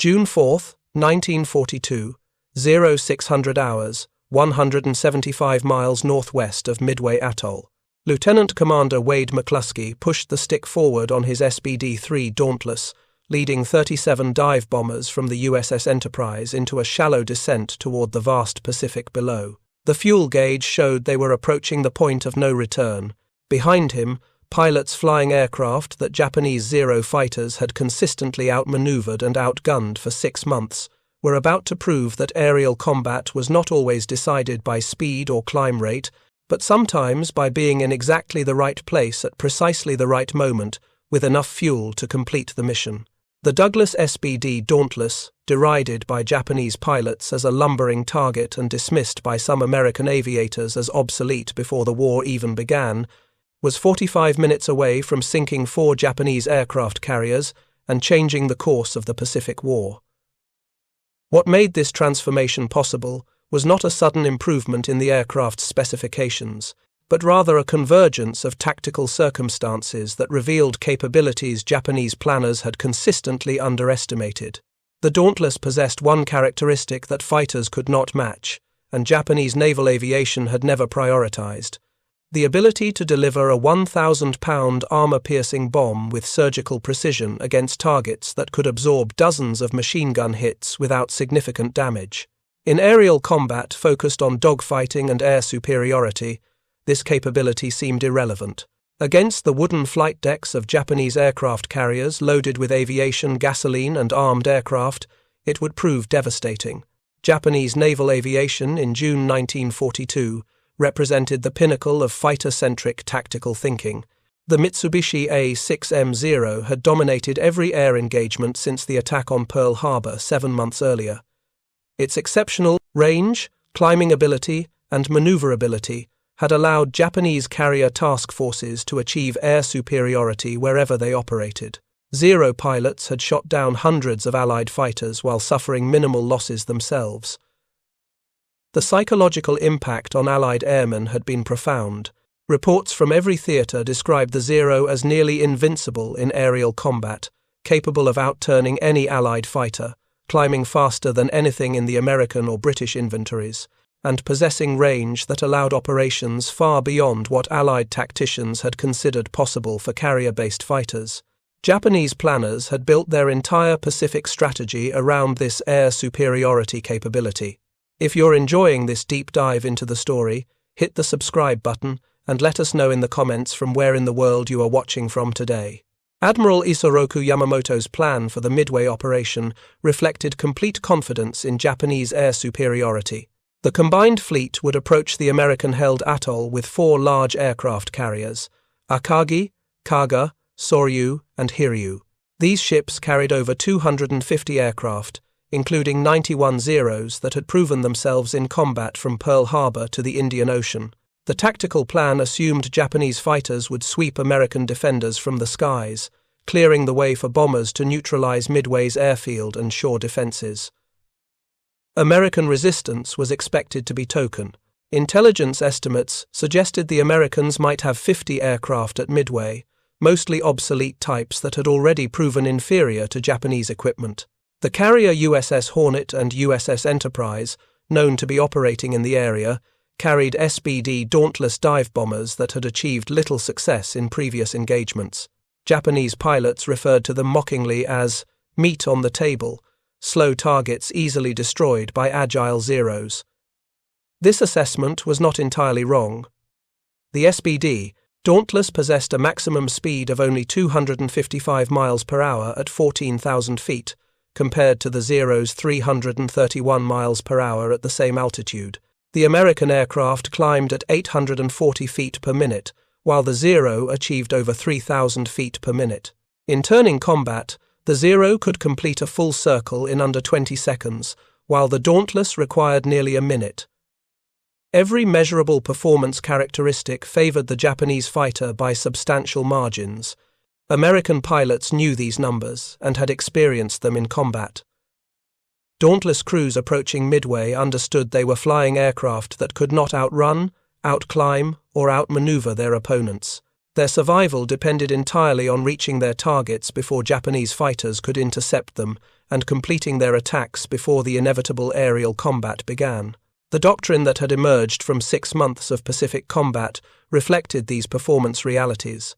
June 4, 1942, 0600 hours, 175 miles northwest of Midway Atoll. Lieutenant Commander Wade McClusky pushed the stick forward on his SBD Dauntless, leading 37 dive bombers from the USS Enterprise into a shallow descent toward the vast Pacific below. The fuel gauge showed they were approaching the point of no return. Behind him, pilots flying aircraft that Japanese Zero fighters had consistently outmaneuvered and outgunned for 6 months were about to prove that aerial combat was not always decided by speed or climb rate, but sometimes by being in exactly the right place at precisely the right moment, with enough fuel to complete the mission. The Douglas SBD Dauntless, derided by Japanese pilots as a lumbering target and dismissed by some American aviators as obsolete before the war even began, was 45 minutes away from sinking 4 Japanese aircraft carriers and changing the course of the Pacific War. What made this transformation possible was not a sudden improvement in the aircraft's specifications, but rather a convergence of tactical circumstances that revealed capabilities Japanese planners had consistently underestimated. The Dauntless possessed one characteristic that fighters could not match, and Japanese naval aviation had never prioritized: the ability to deliver a 1,000-pound armor-piercing bomb with surgical precision against targets that could absorb dozens of machine gun hits without significant damage. In aerial combat focused on dogfighting and air superiority, this capability seemed irrelevant. Against the wooden flight decks of Japanese aircraft carriers loaded with aviation, gasoline, and armed aircraft, it would prove devastating. Japanese naval aviation in June 1942 represented the pinnacle of fighter-centric tactical thinking. The Mitsubishi A-6M0 had dominated every air engagement since the attack on Pearl Harbor 7 months earlier. Its exceptional range, climbing ability, and maneuverability had allowed Japanese carrier task forces to achieve air superiority wherever they operated. Zero pilots had shot down hundreds of Allied fighters while suffering minimal losses themselves. The psychological impact on Allied airmen had been profound. Reports from every theatre described the Zero as nearly invincible in aerial combat, capable of outturning any Allied fighter, climbing faster than anything in the American or British inventories, and possessing range that allowed operations far beyond what Allied tacticians had considered possible for carrier-based fighters. Japanese planners had built their entire Pacific strategy around this air superiority capability. If you're enjoying this deep dive into the story, hit the subscribe button and let us know in the comments from where in the world you are watching from today. Admiral Isoroku Yamamoto's plan for the Midway operation reflected complete confidence in Japanese air superiority. The combined fleet would approach the American-held atoll with 4 large aircraft carriers: Akagi, Kaga, Sōryū, and Hiryū. These ships carried over 250 aircraft, including 91 Zeros that had proven themselves in combat from Pearl Harbor to the Indian Ocean. The tactical plan assumed Japanese fighters would sweep American defenders from the skies, clearing the way for bombers to neutralize Midway's airfield and shore defenses. American resistance was expected to be token. Intelligence estimates suggested the Americans might have 50 aircraft at Midway, mostly obsolete types that had already proven inferior to Japanese equipment. The carrier USS Hornet and USS Enterprise, known to be operating in the area, carried SBD Dauntless dive bombers that had achieved little success in previous engagements. Japanese pilots referred to them mockingly as meat on the table, slow targets easily destroyed by agile Zeros. This assessment was not entirely wrong. The SBD Dauntless possessed a maximum speed of only 255 miles per hour at 14,000 feet, compared to the Zero's 331 miles per hour at the same altitude. The American aircraft climbed at 840 feet per minute, while the Zero achieved over 3,000 feet per minute. In turning combat, the Zero could complete a full circle in under 20 seconds, while the Dauntless required nearly a minute. Every measurable performance characteristic favored the Japanese fighter by substantial margins. American pilots knew these numbers and had experienced them in combat. Dauntless crews approaching Midway understood they were flying aircraft that could not outrun, outclimb, or outmaneuver their opponents. Their survival depended entirely on reaching their targets before Japanese fighters could intercept them and completing their attacks before the inevitable aerial combat began. The doctrine that had emerged from 6 months of Pacific combat reflected these performance realities.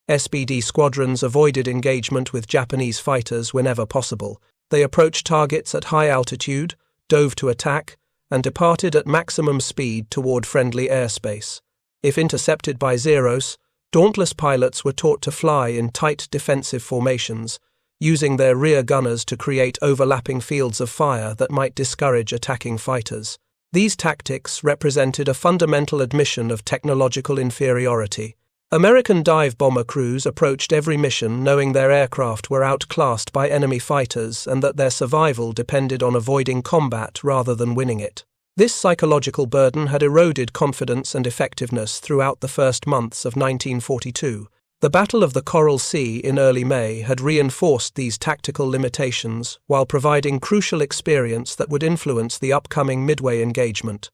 SBD squadrons avoided engagement with Japanese fighters whenever possible. They approached targets at high altitude, dove to attack, and departed at maximum speed toward friendly airspace. If intercepted by Zeros, Dauntless pilots were taught to fly in tight defensive formations, using their rear gunners to create overlapping fields of fire that might discourage attacking fighters. These tactics represented a fundamental admission of technological inferiority. American dive bomber crews approached every mission knowing their aircraft were outclassed by enemy fighters and that their survival depended on avoiding combat rather than winning it. This psychological burden had eroded confidence and effectiveness throughout the first months of 1942. The Battle of the Coral Sea in early May had reinforced these tactical limitations while providing crucial experience that would influence the upcoming Midway engagement.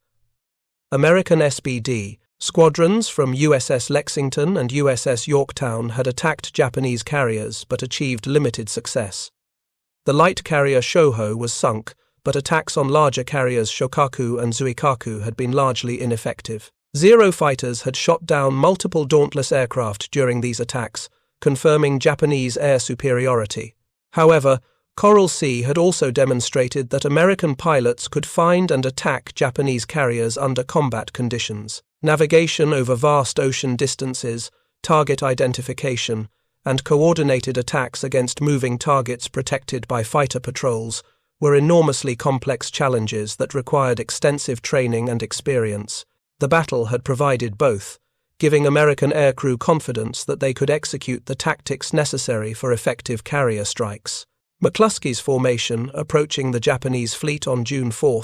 American SBD squadrons from USS Lexington and USS Yorktown had attacked Japanese carriers but achieved limited success. The light carrier Shōhō was sunk, but attacks on larger carriers Shokaku and Zuikaku had been largely ineffective. Zero fighters had shot down multiple Dauntless aircraft during these attacks, confirming Japanese air superiority. However, Coral Sea had also demonstrated that American pilots could find and attack Japanese carriers under combat conditions. Navigation over vast ocean distances, target identification, and coordinated attacks against moving targets protected by fighter patrols were enormously complex challenges that required extensive training and experience. The battle had provided both, giving American aircrew confidence that they could execute the tactics necessary for effective carrier strikes. McClusky's formation, approaching the Japanese fleet on June 4,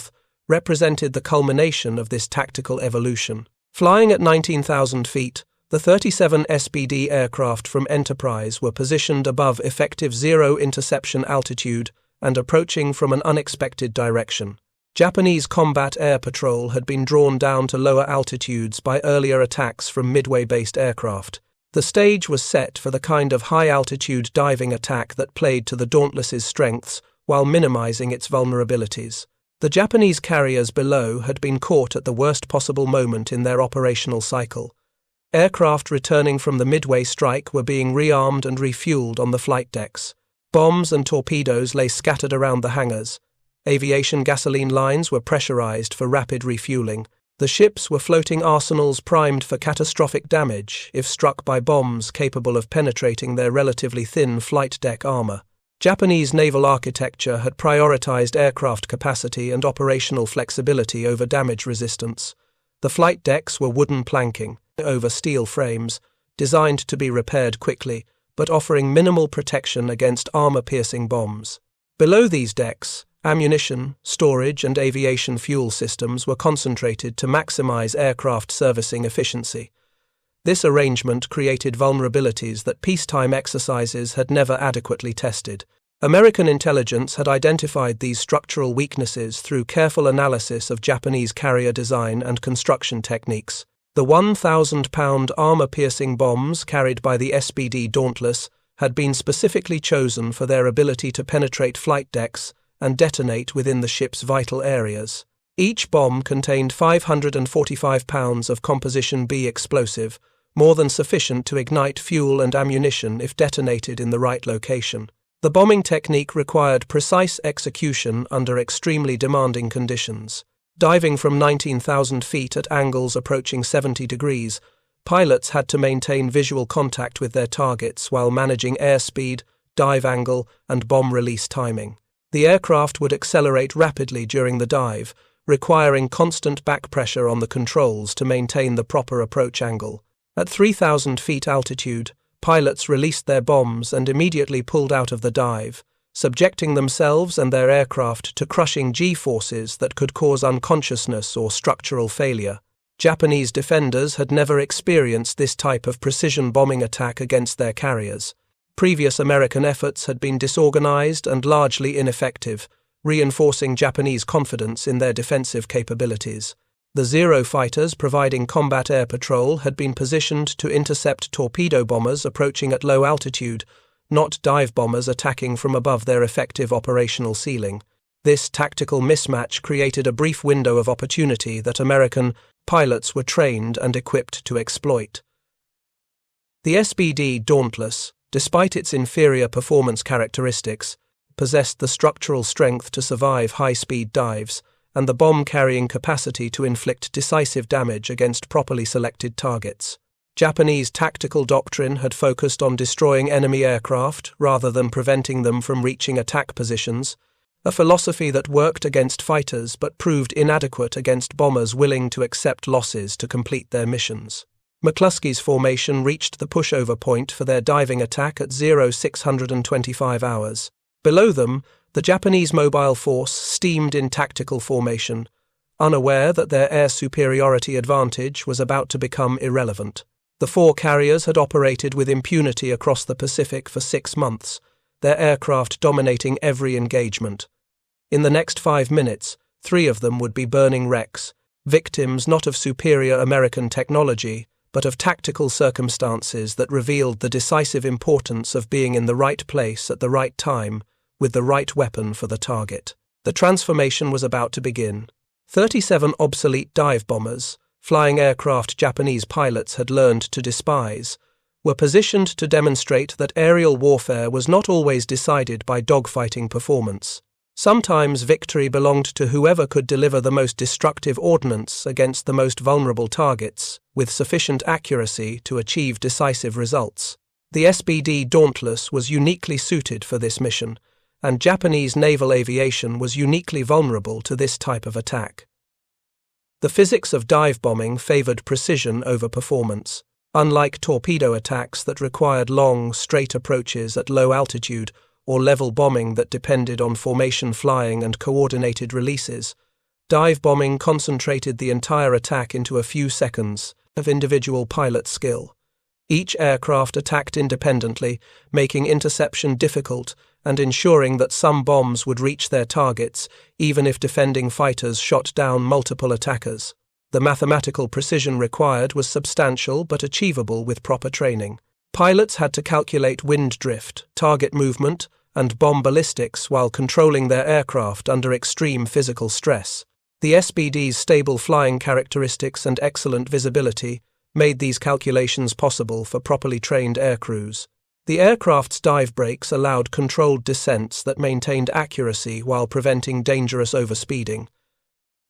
represented the culmination of this tactical evolution. Flying at 19,000 feet, the 37 SBD aircraft from Enterprise were positioned above effective zero interception altitude and approaching from an unexpected direction. Japanese combat air patrol had been drawn down to lower altitudes by earlier attacks from Midway-based aircraft. The stage was set for the kind of high-altitude diving attack that played to the Dauntless's strengths while minimizing its vulnerabilities. The Japanese carriers below had been caught at the worst possible moment in their operational cycle. Aircraft returning from the Midway strike were being rearmed and refueled on the flight decks. Bombs and torpedoes lay scattered around the hangars. Aviation gasoline lines were pressurized for rapid refueling. The ships were floating arsenals primed for catastrophic damage if struck by bombs capable of penetrating their relatively thin flight deck armor. Japanese naval architecture had prioritized aircraft capacity and operational flexibility over damage resistance. The flight decks were wooden planking over steel frames, designed to be repaired quickly, but offering minimal protection against armor-piercing bombs. Below these decks, ammunition, storage, and aviation fuel systems were concentrated to maximize aircraft servicing efficiency. This arrangement created vulnerabilities that peacetime exercises had never adequately tested. American intelligence had identified these structural weaknesses through careful analysis of Japanese carrier design and construction techniques. The 1,000-pound armor-piercing bombs carried by the SBD Dauntless had been specifically chosen for their ability to penetrate flight decks and detonate within the ship's vital areas. Each bomb contained 545 pounds of Composition B explosive, more than sufficient to ignite fuel and ammunition if detonated in the right location. The bombing technique required precise execution under extremely demanding conditions. Diving from 19,000 feet at angles approaching 70 degrees, pilots had to maintain visual contact with their targets while managing airspeed, dive angle, and bomb release timing. The aircraft would accelerate rapidly during the dive, requiring constant back pressure on the controls to maintain the proper approach angle. At 3,000 feet altitude, pilots released their bombs and immediately pulled out of the dive, subjecting themselves and their aircraft to crushing G-forces that could cause unconsciousness or structural failure. Japanese defenders had never experienced this type of precision bombing attack against their carriers. Previous American efforts had been disorganized and largely ineffective, reinforcing Japanese confidence in their defensive capabilities. The Zero fighters providing combat air patrol had been positioned to intercept torpedo bombers approaching at low altitude, not dive bombers attacking from above their effective operational ceiling. This tactical mismatch created a brief window of opportunity that American pilots were trained and equipped to exploit. The SBD Dauntless, despite its inferior performance characteristics, possessed the structural strength to survive high-speed dives and the bomb-carrying capacity to inflict decisive damage against properly selected targets. Japanese tactical doctrine had focused on destroying enemy aircraft rather than preventing them from reaching attack positions, a philosophy that worked against fighters but proved inadequate against bombers willing to accept losses to complete their missions. McClusky's formation reached the pushover point for their diving attack at 0625 hours. Below them, the Japanese mobile force steamed in tactical formation, unaware that their air superiority advantage was about to become irrelevant. The four carriers had operated with impunity across the Pacific for 6 months, their aircraft dominating every engagement. In the next 5 minutes, 3 of them would be burning wrecks, victims not of superior American technology, but of tactical circumstances that revealed the decisive importance of being in the right place at the right time, with the right weapon for the target. The transformation was about to begin. 37 obsolete dive bombers, flying aircraft Japanese pilots had learned to despise, were positioned to demonstrate that aerial warfare was not always decided by dogfighting performance. Sometimes victory belonged to whoever could deliver the most destructive ordnance against the most vulnerable targets, with sufficient accuracy to achieve decisive results. The SBD Dauntless was uniquely suited for this mission, and Japanese naval aviation was uniquely vulnerable to this type of attack. The physics of dive bombing favored precision over performance. Unlike torpedo attacks that required long, straight approaches at low altitude, or level bombing that depended on formation flying and coordinated releases, dive bombing concentrated the entire attack into a few seconds of individual pilot skill. Each aircraft attacked independently, making interception difficult and ensuring that some bombs would reach their targets, even if defending fighters shot down multiple attackers. The mathematical precision required was substantial but achievable with proper training. Pilots had to calculate wind drift, target movement, and bomb ballistics while controlling their aircraft under extreme physical stress. The SBD's stable flying characteristics and excellent visibility made these calculations possible for properly trained aircrews. The aircraft's dive brakes allowed controlled descents that maintained accuracy while preventing dangerous overspeeding.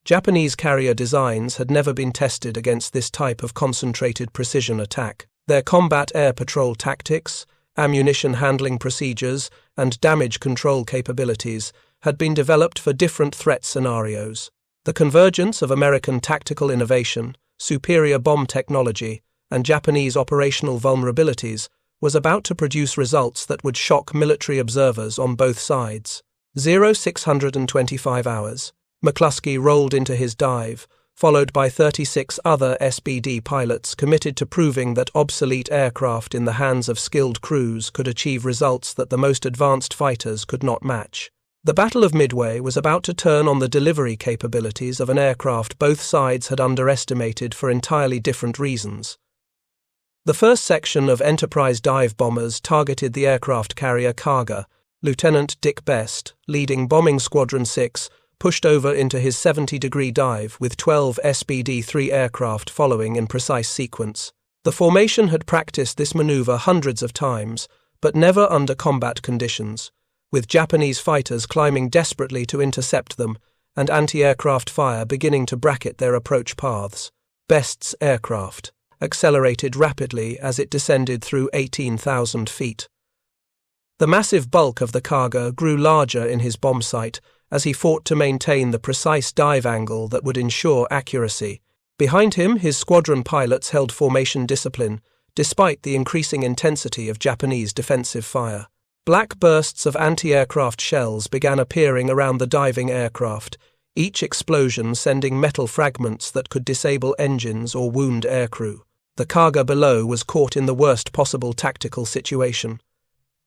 Japanese carrier designs had never been tested against this type of concentrated precision attack. Their combat air patrol tactics, ammunition handling procedures, and damage control capabilities had been developed for different threat scenarios. The convergence of American tactical innovation, superior bomb technology, and Japanese operational vulnerabilities was about to produce results that would shock military observers on both sides. 0625 hours. McClusky rolled into his dive, followed by 36 other SBD pilots committed to proving that obsolete aircraft in the hands of skilled crews could achieve results that the most advanced fighters could not match. The Battle of Midway was about to turn on the delivery capabilities of an aircraft both sides had underestimated for entirely different reasons. The first section of Enterprise dive bombers targeted the aircraft carrier Kaga. Lieutenant Dick Best, leading Bombing Squadron 6, pushed over into his 70-degree dive with 12 SBD-3 aircraft following in precise sequence. The formation had practiced this maneuver hundreds of times, but never under combat conditions, with Japanese fighters climbing desperately to intercept them and anti-aircraft fire beginning to bracket their approach paths. Best's aircraft accelerated rapidly as it descended through 18,000 feet. The massive bulk of the Kaga grew larger in his bomb sight as he fought to maintain the precise dive angle that would ensure accuracy. Behind him, his squadron pilots held formation discipline, despite the increasing intensity of Japanese defensive fire. Black bursts of anti-aircraft shells began appearing around the diving aircraft, each explosion sending metal fragments that could disable engines or wound aircrew. The Kaga below was caught in the worst possible tactical situation.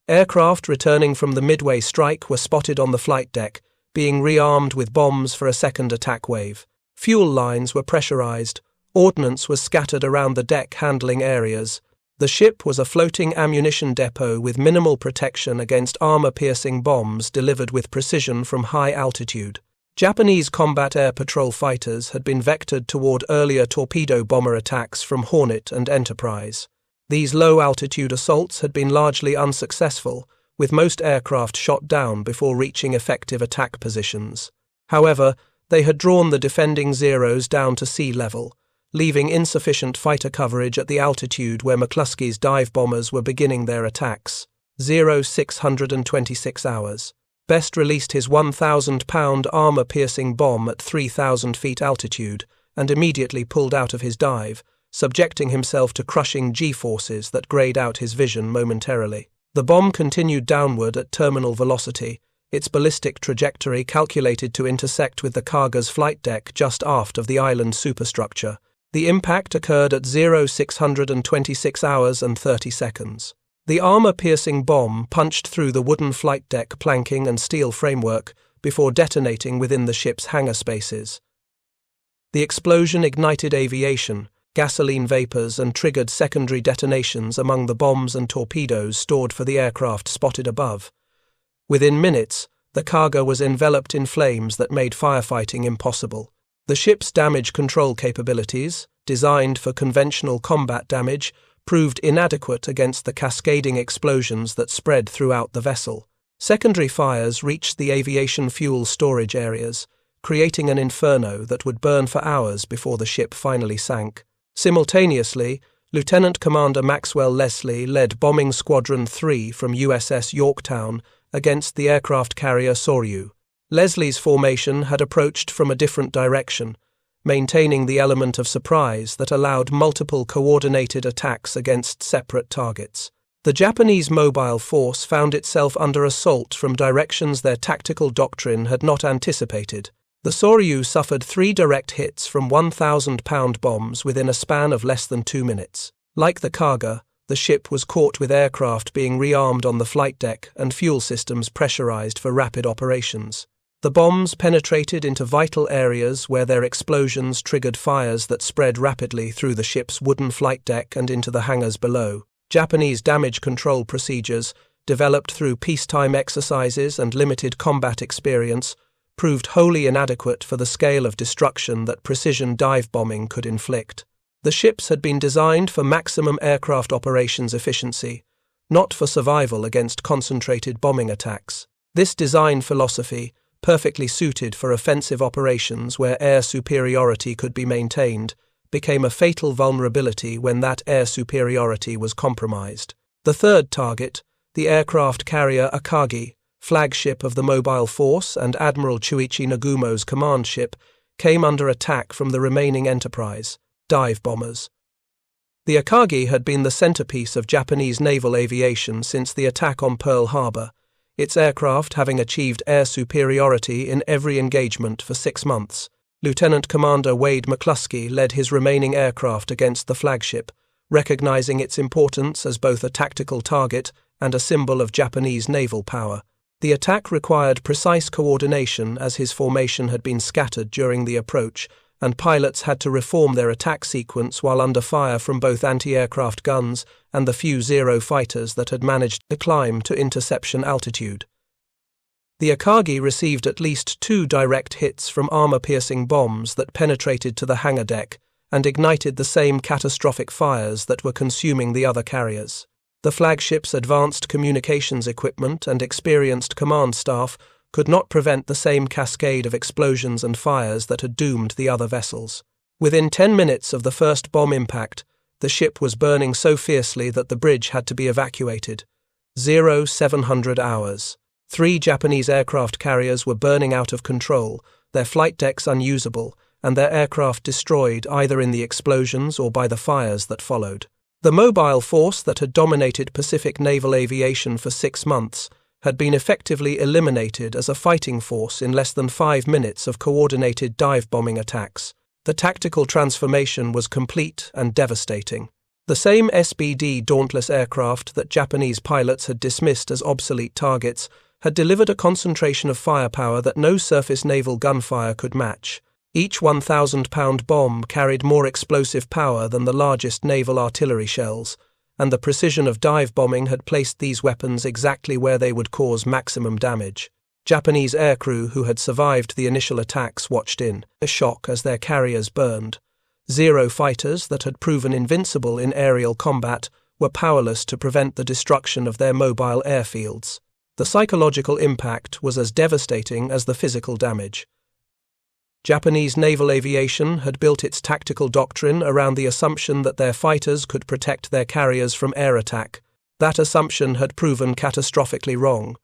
Aircraft returning from the Midway strike were spotted on the flight deck, being rearmed with bombs for a second attack wave. Fuel lines were pressurized, ordnance was scattered around the deck handling areas, The ship was a floating ammunition depot with minimal protection against armor-piercing bombs delivered with precision from high altitude. Japanese combat air patrol fighters had been vectored toward earlier torpedo bomber attacks from Hornet and Enterprise. These low-altitude assaults had been largely unsuccessful, with most aircraft shot down before reaching effective attack positions. However, they had drawn the defending Zeros down to sea level, leaving insufficient fighter coverage at the altitude where McClusky's dive bombers were beginning their attacks. 626 hours. Best released his 1,000-pound armor-piercing bomb at 3,000 feet altitude and immediately pulled out of his dive, subjecting himself to crushing G-forces that grayed out his vision momentarily. The bomb continued downward at terminal velocity, its ballistic trajectory calculated to intersect with the Kaga's flight deck just aft of the island superstructure. The impact occurred at 626 hours and 30 seconds. The armor-piercing bomb punched through the wooden flight deck planking and steel framework before detonating within the ship's hangar spaces. The explosion ignited aviation, gasoline vapors, and triggered secondary detonations among the bombs and torpedoes stored for the aircraft spotted above. Within minutes, the Kaga was enveloped in flames that made firefighting impossible. The ship's damage control capabilities, designed for conventional combat damage, proved inadequate against the cascading explosions that spread throughout the vessel. Secondary fires reached the aviation fuel storage areas, creating an inferno that would burn for hours before the ship finally sank. Simultaneously, Lieutenant Commander Maxwell Leslie led Bombing Squadron 3 from USS Yorktown against the aircraft carrier Sōryū. Leslie's formation had approached from a different direction, maintaining the element of surprise that allowed multiple coordinated attacks against separate targets. The Japanese mobile force found itself under assault from directions their tactical doctrine had not anticipated. The Sōryū suffered 3 direct hits from 1,000-pound bombs within a span of less than 2 minutes. Like the Kaga, the ship was caught with aircraft being rearmed on the flight deck and fuel systems pressurized for rapid operations. The bombs penetrated into vital areas where their explosions triggered fires that spread rapidly through the ship's wooden flight deck and into the hangars below. Japanese damage control procedures, developed through peacetime exercises and limited combat experience, proved wholly inadequate for the scale of destruction that precision dive bombing could inflict. The ships had been designed for maximum aircraft operations efficiency, not for survival against concentrated bombing attacks. This design philosophy, perfectly suited for offensive operations where air superiority could be maintained, became a fatal vulnerability when that air superiority was compromised. The third target, the aircraft carrier Akagi, flagship of the mobile force and Admiral Chuichi Nagumo's command ship, came under attack from the remaining Enterprise, dive bombers. The Akagi had been the centerpiece of Japanese naval aviation since the attack on Pearl Harbor, its aircraft having achieved air superiority in every engagement for 6 months. Lieutenant Commander Wade McClusky led his remaining aircraft against the flagship, recognizing its importance as both a tactical target and a symbol of Japanese naval power. The attack required precise coordination as his formation had been scattered during the approach, and pilots had to reform their attack sequence while under fire from both anti-aircraft guns and the few Zero fighters that had managed to climb to interception altitude. The Akagi received at least 2 direct hits from armor-piercing bombs that penetrated to the hangar deck and ignited the same catastrophic fires that were consuming the other carriers. The flagship's advanced communications equipment and experienced command staff could not prevent the same cascade of explosions and fires that had doomed the other vessels. Within 10 minutes of the first bomb impact, the ship was burning so fiercely that the bridge had to be evacuated. 700 hours. 3 Japanese aircraft carriers were burning out of control, their flight decks unusable, and their aircraft destroyed either in the explosions or by the fires that followed. The mobile force that had dominated Pacific naval aviation for 6 months had been effectively eliminated as a fighting force in less than 5 minutes of coordinated dive bombing attacks. The tactical transformation was complete and devastating. The same SBD Dauntless aircraft that Japanese pilots had dismissed as obsolete targets had delivered a concentration of firepower that no surface naval gunfire could match. Each 1,000-pound bomb carried more explosive power than the largest naval artillery shells, and the precision of dive bombing had placed these weapons exactly where they would cause maximum damage. Japanese aircrew who had survived the initial attacks watched in shock as their carriers burned. Zero fighters that had proven invincible in aerial combat were powerless to prevent the destruction of their mobile airfields. The psychological impact was as devastating as the physical damage. Japanese naval aviation had built its tactical doctrine around the assumption that their fighters could protect their carriers from air attack. That assumption had proven catastrophically wrong.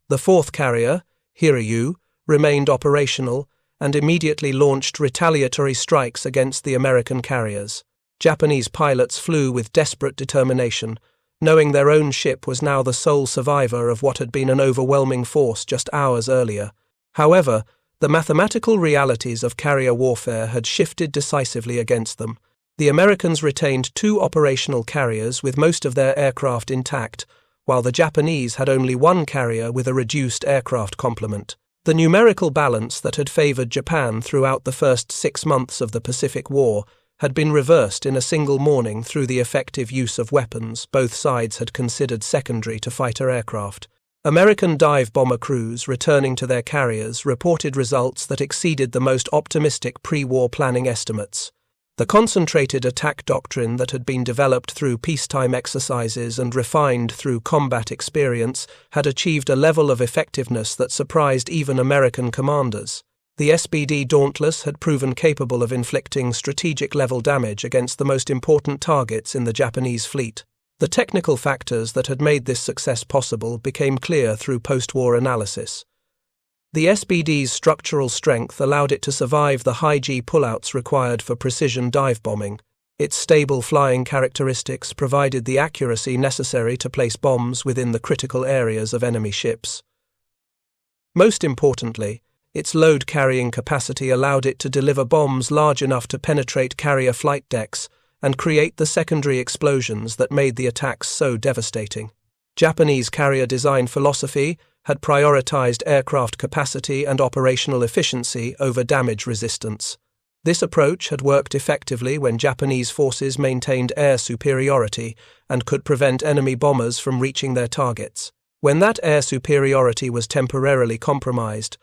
The fourth carrier, Hiryū, remained operational and immediately launched retaliatory strikes against the American carriers. Japanese pilots flew with desperate determination, knowing their own ship was now the sole survivor of what had been an overwhelming force just hours earlier. However, the mathematical realities of carrier warfare had shifted decisively against them. The Americans retained 2 operational carriers with most of their aircraft intact, while the Japanese had only 1 carrier with a reduced aircraft complement. The numerical balance that had favored Japan throughout the first 6 months of the Pacific War had been reversed in a single morning through the effective use of weapons both sides had considered secondary to fighter aircraft. American dive bomber crews returning to their carriers reported results that exceeded the most optimistic pre-war planning estimates. The concentrated attack doctrine that had been developed through peacetime exercises and refined through combat experience had achieved a level of effectiveness that surprised even American commanders. The SBD Dauntless had proven capable of inflicting strategic-level damage against the most important targets in the Japanese fleet. The technical factors that had made this success possible became clear through post-war analysis. The SBD's structural strength allowed it to survive the high-G pullouts required for precision dive bombing. Its stable flying characteristics provided the accuracy necessary to place bombs within the critical areas of enemy ships. Most importantly, its load-carrying capacity allowed it to deliver bombs large enough to penetrate carrier flight decks and create the secondary explosions that made the attacks so devastating. Japanese carrier design philosophy had prioritized aircraft capacity and operational efficiency over damage resistance. This approach had worked effectively when Japanese forces maintained air superiority and could prevent enemy bombers from reaching their targets. When that air superiority was temporarily compromised,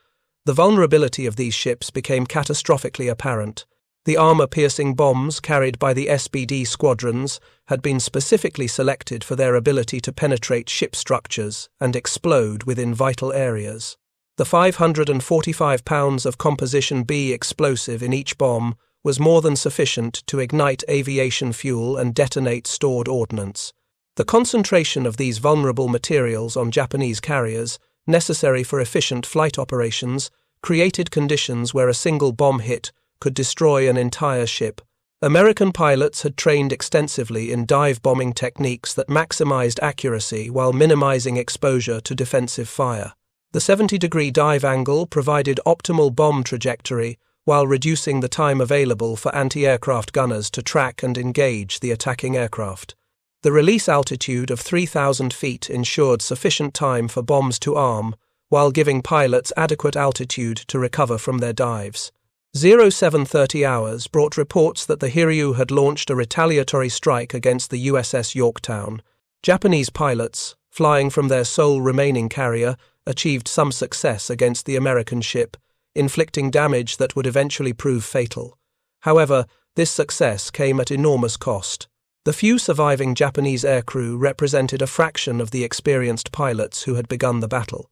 the vulnerability of these ships became catastrophically apparent. The armor-piercing bombs carried by the SBD squadrons had been specifically selected for their ability to penetrate ship structures and explode within vital areas. The 545 pounds of Composition B explosive in each bomb was more than sufficient to ignite aviation fuel and detonate stored ordnance. The concentration of these vulnerable materials on Japanese carriers, necessary for efficient flight operations, created conditions where a single bomb hit could destroy an entire ship. American pilots had trained extensively in dive bombing techniques that maximized accuracy while minimizing exposure to defensive fire. The 70-degree dive angle provided optimal bomb trajectory while reducing the time available for anti-aircraft gunners to track and engage the attacking aircraft. The release altitude of 3,000 feet ensured sufficient time for bombs to arm, while giving pilots adequate altitude to recover from their dives. 0730 hours brought reports that the Hiryū had launched a retaliatory strike against the USS Yorktown. Japanese pilots, flying from their sole remaining carrier, achieved some success against the American ship, inflicting damage that would eventually prove fatal. However, this success came at enormous cost. The few surviving Japanese aircrew represented a fraction of the experienced pilots who had begun the battle.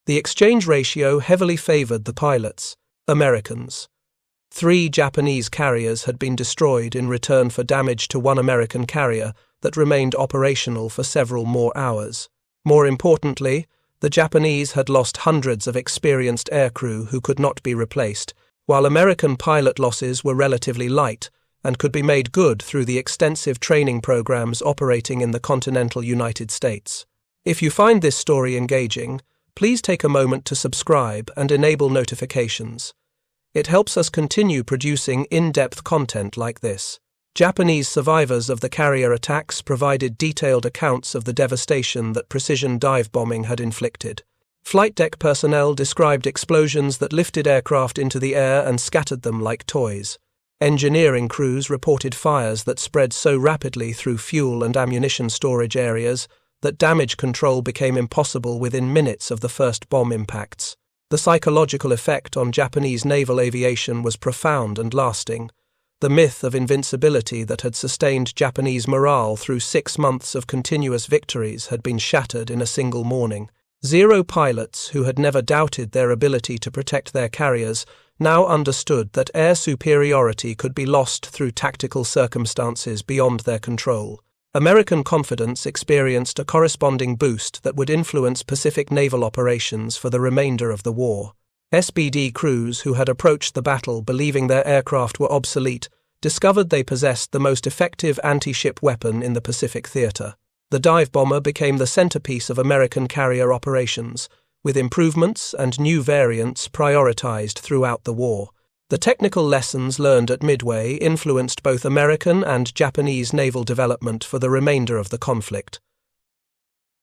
The exchange ratio heavily favored the pilots, Americans. 3 Japanese carriers had been destroyed in return for damage to 1 American carrier that remained operational for several more hours. More importantly, the Japanese had lost hundreds of experienced aircrew who could not be replaced, while American pilot losses were relatively light and could be made good through the extensive training programs operating in the continental United States. If you find this story engaging, please take a moment to subscribe and enable notifications. It helps us continue producing in-depth content like this. Japanese survivors of the carrier attacks provided detailed accounts of the devastation that precision dive bombing had inflicted. Flight deck personnel described explosions that lifted aircraft into the air and scattered them like toys. Engineering crews reported fires that spread so rapidly through fuel and ammunition storage areas that damage control became impossible within minutes of the first bomb impacts. The psychological effect on Japanese naval aviation was profound and lasting. The myth of invincibility that had sustained Japanese morale through 6 months of continuous victories had been shattered in a single morning. Zero pilots who had never doubted their ability to protect their carriers now understood that air superiority could be lost through tactical circumstances beyond their control. American confidence experienced a corresponding boost that would influence Pacific naval operations for the remainder of the war. SBD crews who had approached the battle believing their aircraft were obsolete discovered they possessed the most effective anti-ship weapon in the Pacific theater. The dive bomber became the centerpiece of American carrier operations, with improvements and new variants prioritized throughout the war. The technical lessons learned at Midway influenced both American and Japanese naval development for the remainder of the conflict.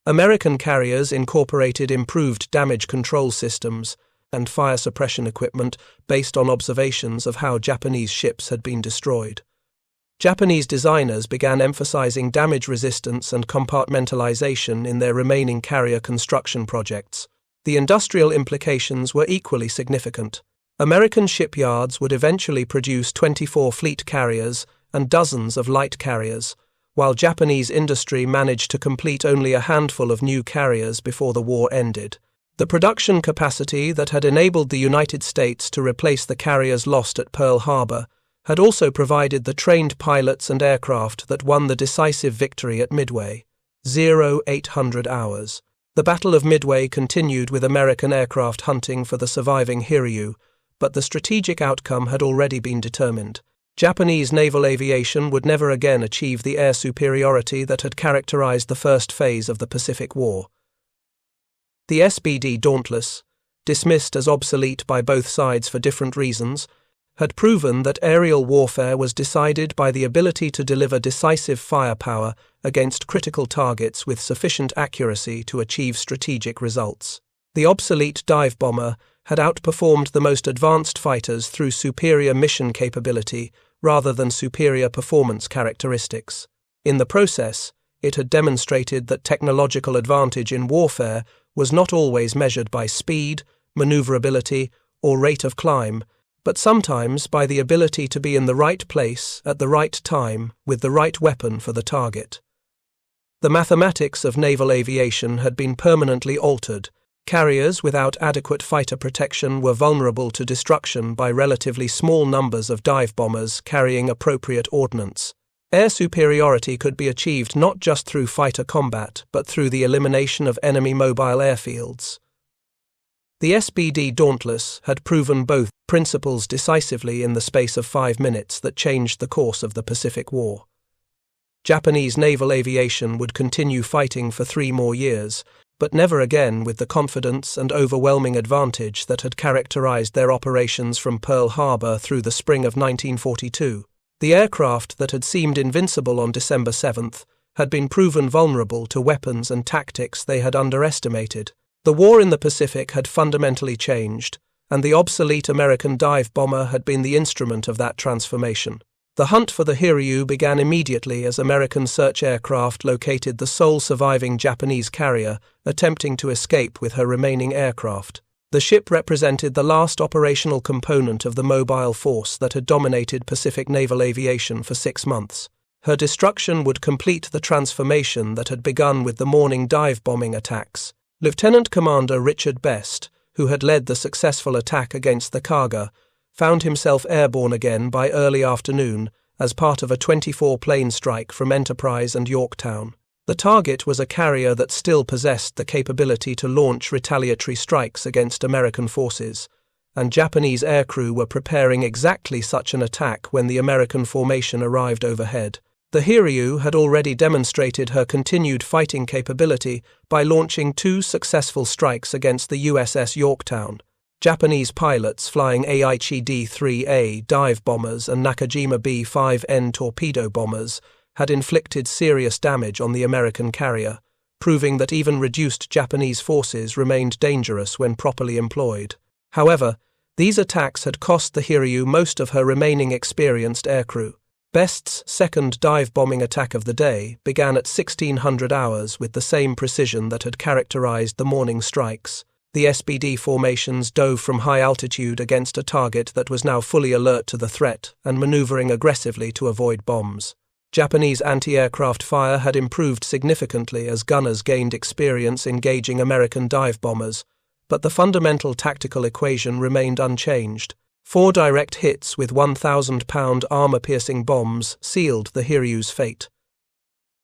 American carriers incorporated improved damage control systems and fire suppression equipment based on observations of how Japanese ships had been destroyed. Japanese designers began emphasizing damage resistance and compartmentalization in their remaining carrier construction projects. The industrial implications were equally significant. American shipyards would eventually produce 24 fleet carriers and dozens of light carriers, while Japanese industry managed to complete only a handful of new carriers before the war ended. The production capacity that had enabled the United States to replace the carriers lost at Pearl Harbor had also provided the trained pilots and aircraft that won the decisive victory at Midway, 0800 hours. The Battle of Midway continued with American aircraft hunting for the surviving Hiryū, but the strategic outcome had already been determined. Japanese naval aviation would never again achieve the air superiority that had characterized the first phase of the Pacific War. The SBD Dauntless, dismissed as obsolete by both sides for different reasons, had proven that aerial warfare was decided by the ability to deliver decisive firepower against critical targets with sufficient accuracy to achieve strategic results. The obsolete dive bomber had outperformed the most advanced fighters through superior mission capability rather than superior performance characteristics. In the process, it had demonstrated that technological advantage in warfare was not always measured by speed, maneuverability, or rate of climb, but sometimes by the ability to be in the right place at the right time with the right weapon for the target. The mathematics of naval aviation had been permanently altered. Carriers without adequate fighter protection were vulnerable to destruction by relatively small numbers of dive bombers carrying appropriate ordnance. Air superiority could be achieved not just through fighter combat, but through the elimination of enemy mobile airfields. The SBD Dauntless had proven both principles decisively in the space of 5 minutes that changed the course of the Pacific War. Japanese naval aviation would continue fighting for 3 more years, but never again with the confidence and overwhelming advantage that had characterized their operations from Pearl Harbor through the spring of 1942. The aircraft that had seemed invincible on December 7th had been proven vulnerable to weapons and tactics they had underestimated. The war in the Pacific had fundamentally changed, and the obsolete American dive bomber had been the instrument of that transformation. The hunt for the Hiryū began immediately as American search aircraft located the sole surviving Japanese carrier attempting to escape with her remaining aircraft. The ship represented the last operational component of the mobile force that had dominated Pacific naval aviation for 6 months. Her destruction would complete the transformation that had begun with the morning dive bombing attacks. Lieutenant Commander Richard Best, who had led the successful attack against the Kaga, found himself airborne again by early afternoon as part of a 24-plane strike from Enterprise and Yorktown. The target was a carrier that still possessed the capability to launch retaliatory strikes against American forces, and Japanese aircrew were preparing exactly such an attack when the American formation arrived overhead. The Hiryū had already demonstrated her continued fighting capability by launching 2 successful strikes against the USS Yorktown. Japanese pilots flying Aichi D-3A dive bombers and Nakajima B-5N torpedo bombers had inflicted serious damage on the American carrier, proving that even reduced Japanese forces remained dangerous when properly employed. However, These attacks had cost the Hiryū most of her remaining experienced aircrew. Best's second dive-bombing attack of the day began at 1600 hours with the same precision that had characterized the morning strikes. The SBD formations dove from high altitude against a target that was now fully alert to the threat and maneuvering aggressively to avoid bombs. Japanese anti-aircraft fire had improved significantly as gunners gained experience engaging American dive bombers, but the fundamental tactical equation remained unchanged. 4 direct hits with 1,000-pound armor-piercing bombs sealed the Hiryū's fate.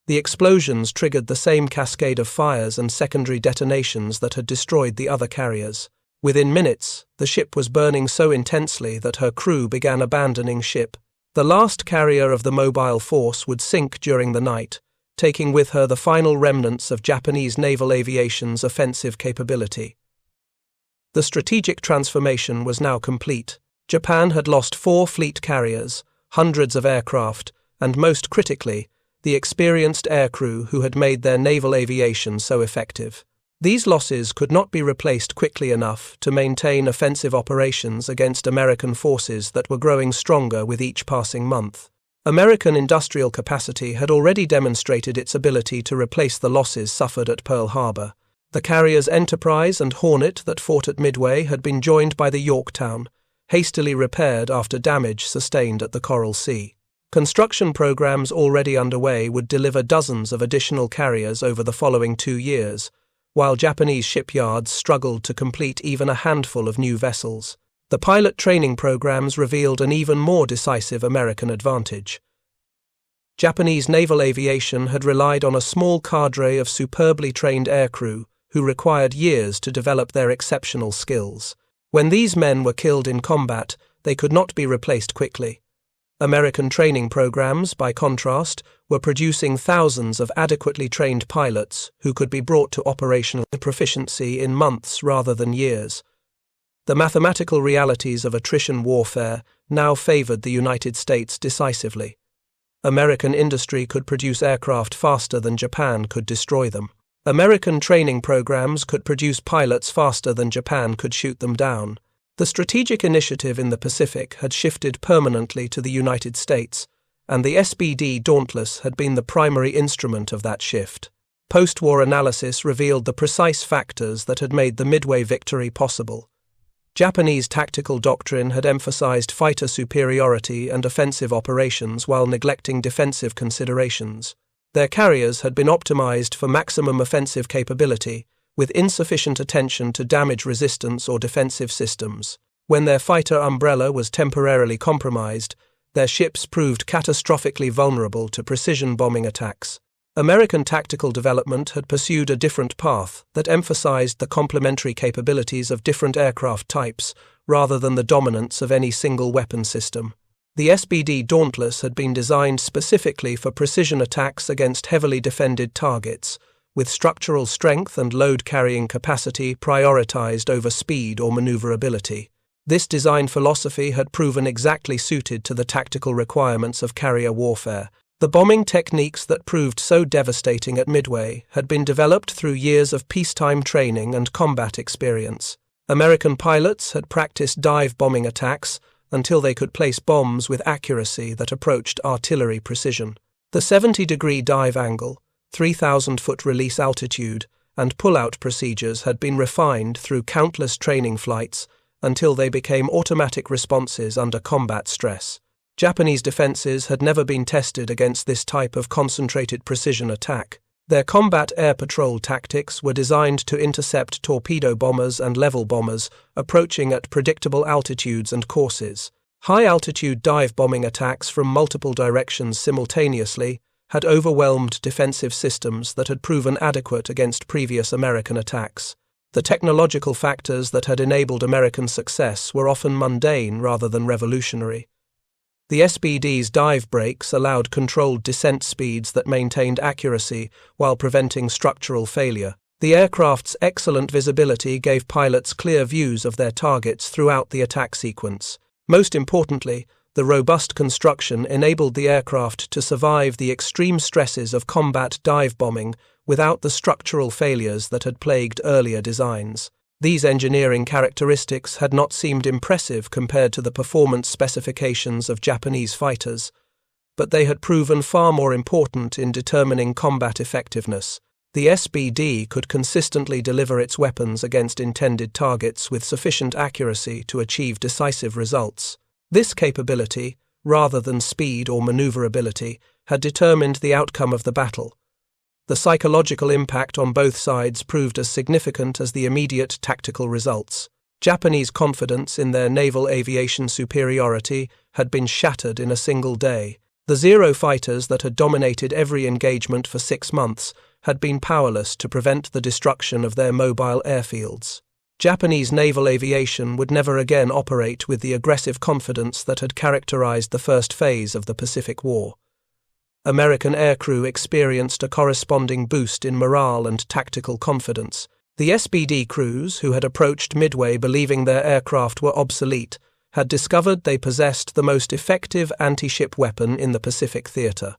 The explosions triggered the same cascade of fires and secondary detonations that had destroyed the other carriers. Within minutes, the ship was burning so intensely that her crew began abandoning ship. The last carrier of the mobile force would sink during the night, taking with her the final remnants of Japanese naval aviation's offensive capability. The strategic transformation was now complete. Japan had lost 4 fleet carriers, hundreds of aircraft, and most critically, the experienced aircrew who had made their naval aviation so effective. These losses could not be replaced quickly enough to maintain offensive operations against American forces that were growing stronger with each passing month. American industrial capacity had already demonstrated its ability to replace the losses suffered at Pearl Harbor. The carriers Enterprise and Hornet that fought at Midway had been joined by the Yorktown, hastily repaired after damage sustained at the Coral Sea. Construction programs already underway would deliver dozens of additional carriers over the following 2 years, while Japanese shipyards struggled to complete even a handful of new vessels. The pilot training programs revealed an even more decisive American advantage. Japanese naval aviation had relied on a small cadre of superbly trained aircrew who required years to develop their exceptional skills. When these men were killed in combat, they could not be replaced quickly. American training programs, by contrast, were producing thousands of adequately trained pilots who could be brought to operational proficiency in months rather than years. The mathematical realities of attrition warfare now favored the United States decisively. American industry could produce aircraft faster than Japan could destroy them. American training programs could produce pilots faster than Japan could shoot them down. The strategic initiative in the Pacific had shifted permanently to the United States, and the SBD Dauntless had been the primary instrument of that shift. Post-war analysis revealed the precise factors that had made the Midway victory possible. Japanese tactical doctrine had emphasized fighter superiority and offensive operations while neglecting defensive considerations. Their carriers had been optimized for maximum offensive capability, with insufficient attention to damage resistance or defensive systems. When their fighter umbrella was temporarily compromised, their ships proved catastrophically vulnerable to precision bombing attacks. American tactical development had pursued a different path that emphasized the complementary capabilities of different aircraft types rather than the dominance of any single weapon system. The SBD Dauntless had been designed specifically for precision attacks against heavily defended targets, with structural strength and load-carrying capacity prioritized over speed or maneuverability. This design philosophy had proven exactly suited to the tactical requirements of carrier warfare. The bombing techniques that proved so devastating at Midway had been developed through years of peacetime training and combat experience. American pilots had practiced dive bombing attacks until they could place bombs with accuracy that approached artillery precision. The 70-degree dive angle, 3,000-foot release altitude, and pull-out procedures had been refined through countless training flights until they became automatic responses under combat stress. Japanese defenses had never been tested against this type of concentrated precision attack. Their combat air patrol tactics were designed to intercept torpedo bombers and level bombers approaching at predictable altitudes and courses. High-altitude dive bombing attacks from multiple directions simultaneously had overwhelmed defensive systems that had proven adequate against previous American attacks. The technological factors that had enabled American success were often mundane rather than revolutionary. The SBD's dive brakes allowed controlled descent speeds that maintained accuracy while preventing structural failure. The aircraft's excellent visibility gave pilots clear views of their targets throughout the attack sequence. Most importantly, the robust construction enabled the aircraft to survive the extreme stresses of combat dive bombing without the structural failures that had plagued earlier designs. These engineering characteristics had not seemed impressive compared to the performance specifications of Japanese fighters, but they had proven far more important in determining combat effectiveness. The SBD could consistently deliver its weapons against intended targets with sufficient accuracy to achieve decisive results. This capability, rather than speed or maneuverability, had determined the outcome of the battle. The psychological impact on both sides proved as significant as the immediate tactical results. Japanese confidence in their naval aviation superiority had been shattered in a single day. The Zero fighters that had dominated every engagement for 6 months had been powerless to prevent the destruction of their mobile airfields. Japanese naval aviation would never again operate with the aggressive confidence that had characterized the first phase of the Pacific War. American aircrew experienced a corresponding boost in morale and tactical confidence. The SBD crews, who had approached Midway believing their aircraft were obsolete, had discovered they possessed the most effective anti-ship weapon in the Pacific theater.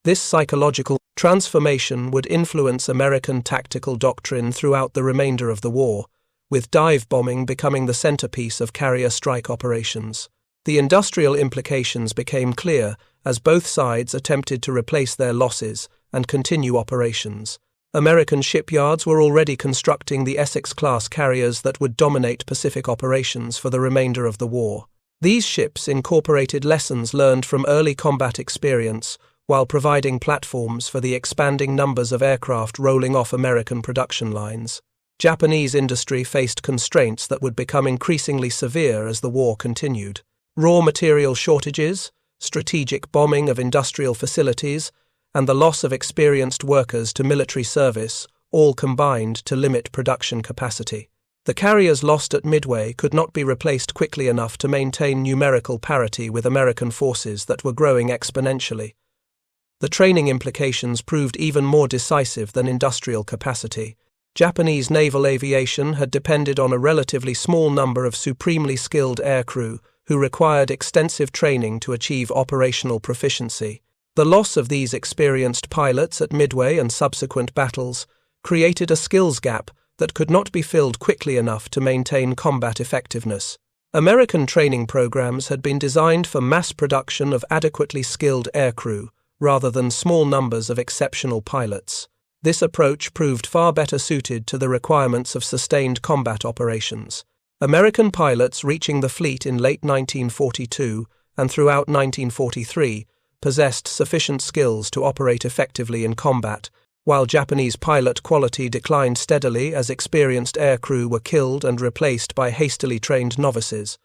This psychological transformation would influence American tactical doctrine throughout the remainder of the war, with dive bombing becoming the centerpiece of carrier strike operations. The industrial implications became clear as both sides attempted to replace their losses and continue operations. American shipyards were already constructing the Essex-class carriers that would dominate Pacific operations for the remainder of the war. These ships incorporated lessons learned from early combat experience while providing platforms for the expanding numbers of aircraft rolling off American production lines. Japanese industry faced constraints that would become increasingly severe as the war continued. Raw material shortages, strategic bombing of industrial facilities, and the loss of experienced workers to military service all combined to limit production capacity. The carriers lost at Midway could not be replaced quickly enough to maintain numerical parity with American forces that were growing exponentially. The training implications proved even more decisive than industrial capacity. Japanese naval aviation had depended on a relatively small number of supremely skilled aircrew who required extensive training to achieve operational proficiency. The loss of these experienced pilots at Midway and subsequent battles created a skills gap that could not be filled quickly enough to maintain combat effectiveness. American training programs had been designed for mass production of adequately skilled aircrew, rather than small numbers of exceptional pilots. This approach proved far better suited to the requirements of sustained combat operations. American pilots reaching the fleet in late 1942 and throughout 1943 possessed sufficient skills to operate effectively in combat, while Japanese pilot quality declined steadily as experienced aircrew were killed and replaced by hastily trained novices.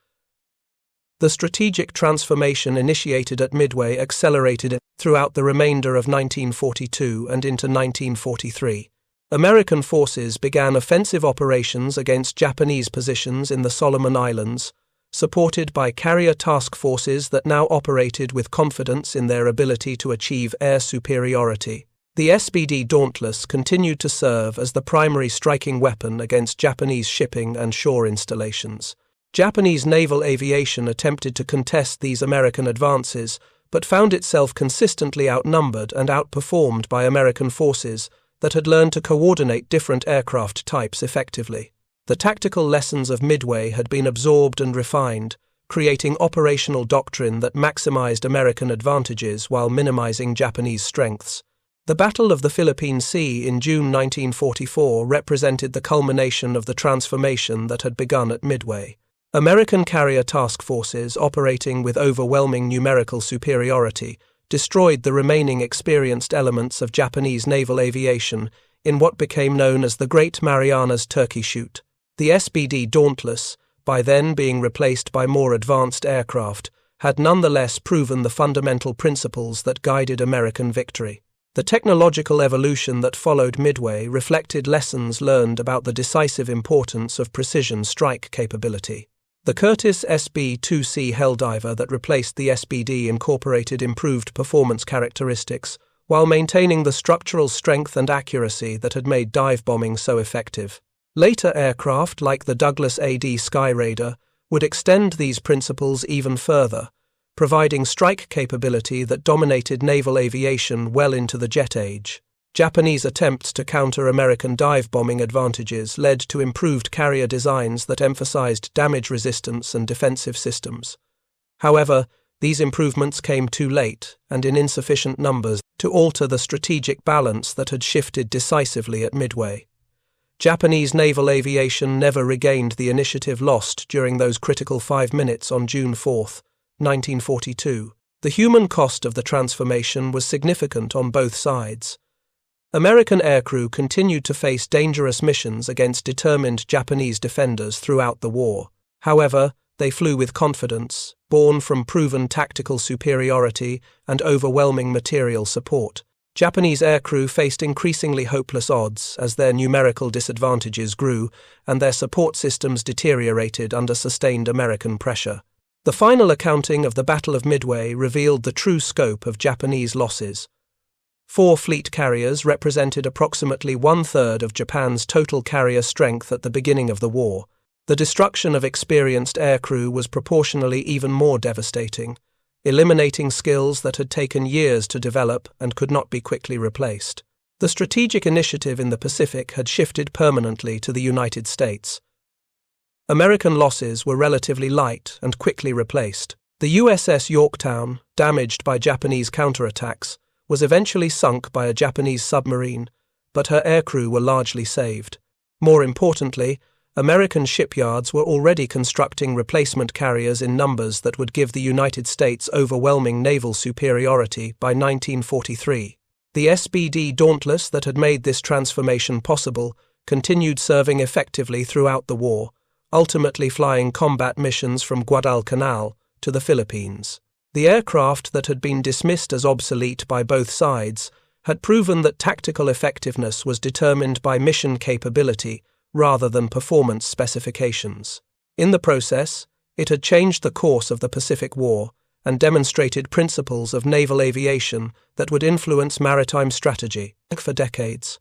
The strategic transformation initiated at Midway accelerated throughout the remainder of 1942 and into 1943. American forces began offensive operations against Japanese positions in the Solomon Islands, supported by carrier task forces that now operated with confidence in their ability to achieve air superiority. The SBD Dauntless continued to serve as the primary striking weapon against Japanese shipping and shore installations. Japanese naval aviation attempted to contest these American advances, but found itself consistently outnumbered and outperformed by American forces that had learned to coordinate different aircraft types effectively. The tactical lessons of Midway had been absorbed and refined, creating operational doctrine that maximized American advantages while minimizing Japanese strengths. The Battle of the Philippine Sea in June 1944 represented the culmination of the transformation that had begun at Midway. American carrier task forces, operating with overwhelming numerical superiority, destroyed the remaining experienced elements of Japanese naval aviation in what became known as the Great Marianas Turkey Shoot. The SBD Dauntless, by then being replaced by more advanced aircraft, had nonetheless proven the fundamental principles that guided American victory. The technological evolution that followed Midway reflected lessons learned about the decisive importance of precision strike capability. The Curtiss SB-2C Helldiver that replaced the SBD incorporated improved performance characteristics, while maintaining the structural strength and accuracy that had made dive bombing so effective. Later aircraft, like the Douglas AD Skyraider, would extend these principles even further, providing strike capability that dominated naval aviation well into the jet age. Japanese attempts to counter American dive-bombing advantages led to improved carrier designs that emphasized damage resistance and defensive systems. However, these improvements came too late and in insufficient numbers to alter the strategic balance that had shifted decisively at Midway. Japanese naval aviation never regained the initiative lost during those critical 5 minutes on June 4, 1942. The human cost of the transformation was significant on both sides. American aircrew continued to face dangerous missions against determined Japanese defenders throughout the war. However, they flew with confidence, born from proven tactical superiority and overwhelming material support. Japanese aircrew faced increasingly hopeless odds as their numerical disadvantages grew and their support systems deteriorated under sustained American pressure. The final accounting of the Battle of Midway revealed the true scope of Japanese losses. 4 fleet carriers represented approximately 1/3 of Japan's total carrier strength at the beginning of the war. The destruction of experienced aircrew was proportionally even more devastating, eliminating skills that had taken years to develop and could not be quickly replaced. The strategic initiative in the Pacific had shifted permanently to the United States. American losses were relatively light and quickly replaced. The USS Yorktown, damaged by Japanese counterattacks, was eventually sunk by a Japanese submarine, but her aircrew were largely saved. More importantly, American shipyards were already constructing replacement carriers in numbers that would give the United States overwhelming naval superiority by 1943. The SBD Dauntless that had made this transformation possible continued serving effectively throughout the war, ultimately flying combat missions from Guadalcanal to the Philippines. The aircraft that had been dismissed as obsolete by both sides had proven that tactical effectiveness was determined by mission capability rather than performance specifications. In the process, it had changed the course of the Pacific War and demonstrated principles of naval aviation that would influence maritime strategy for decades.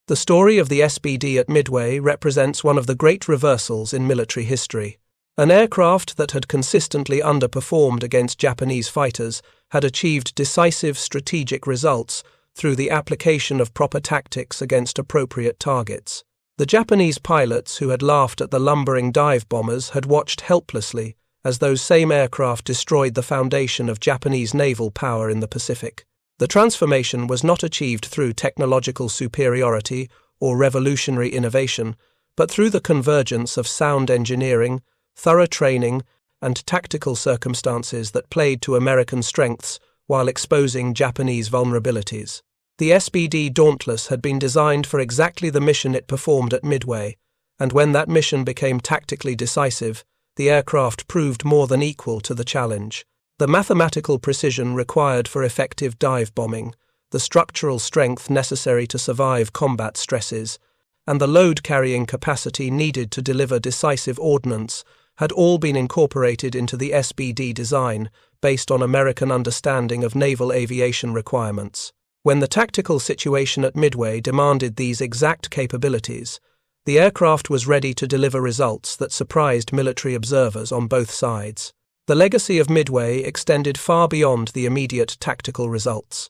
The story of the SBD at Midway represents one of the great reversals in military history. An aircraft that had consistently underperformed against Japanese fighters had achieved decisive strategic results through the application of proper tactics against appropriate targets. The Japanese pilots who had laughed at the lumbering dive bombers had watched helplessly as those same aircraft destroyed the foundation of Japanese naval power in the Pacific. The transformation was not achieved through technological superiority or revolutionary innovation, but through the convergence of sound engineering, thorough training, and tactical circumstances that played to American strengths while exposing Japanese vulnerabilities. The SBD Dauntless had been designed for exactly the mission it performed at Midway, and when that mission became tactically decisive, the aircraft proved more than equal to the challenge. The mathematical precision required for effective dive bombing, the structural strength necessary to survive combat stresses, and the load-carrying capacity needed to deliver decisive ordnance had all been incorporated into the SBD design based on American understanding of naval aviation requirements. When the tactical situation at Midway demanded these exact capabilities, the aircraft was ready to deliver results that surprised military observers on both sides. The legacy of Midway extended far beyond the immediate tactical results.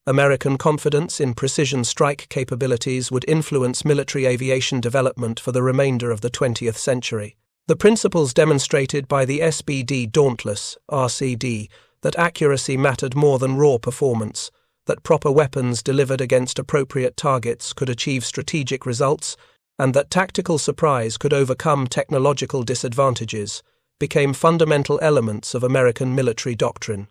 American confidence in precision strike capabilities would influence military aviation development for the remainder of the 20th century. The principles demonstrated by the SBD Dauntless, RCD, that accuracy mattered more than raw performance, that proper weapons delivered against appropriate targets could achieve strategic results, and that tactical surprise could overcome technological disadvantages, became fundamental elements of American military doctrine.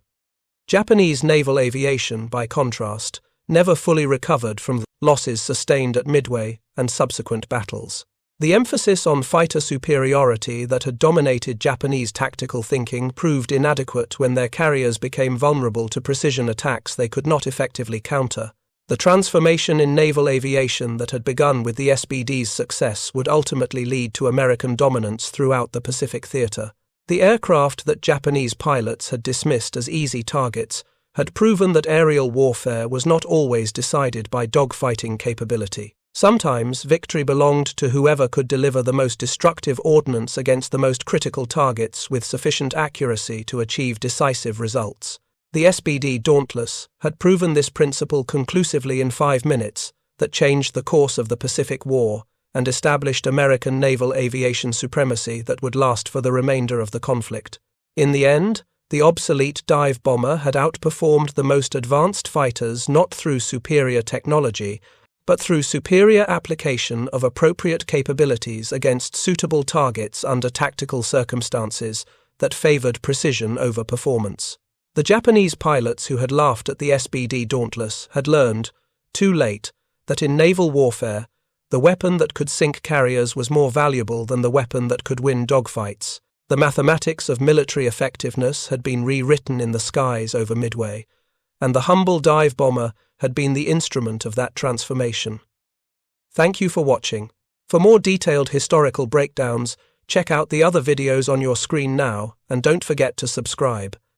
Japanese naval aviation, by contrast, never fully recovered from the losses sustained at Midway and subsequent battles. The emphasis on fighter superiority that had dominated Japanese tactical thinking proved inadequate when their carriers became vulnerable to precision attacks they could not effectively counter. The transformation in naval aviation that had begun with the SBD's success would ultimately lead to American dominance throughout the Pacific theater. The aircraft that Japanese pilots had dismissed as easy targets had proven that aerial warfare was not always decided by dogfighting capability. Sometimes victory belonged to whoever could deliver the most destructive ordnance against the most critical targets with sufficient accuracy to achieve decisive results. The SBD Dauntless had proven this principle conclusively in 5 minutes that changed the course of the Pacific War and established American naval aviation supremacy that would last for the remainder of the conflict. In the end, the obsolete dive bomber had outperformed the most advanced fighters not through superior technology, but through superior application of appropriate capabilities against suitable targets under tactical circumstances that favored precision over performance. The Japanese pilots who had laughed at the SBD Dauntless had learned, too late, that in naval warfare, the weapon that could sink carriers was more valuable than the weapon that could win dogfights. The mathematics of military effectiveness had been rewritten in the skies over Midway, and the humble dive bomber had been the instrument of that transformation. Thank you for watching. For more detailed historical breakdowns, check out the other videos on your screen now, and don't forget to subscribe.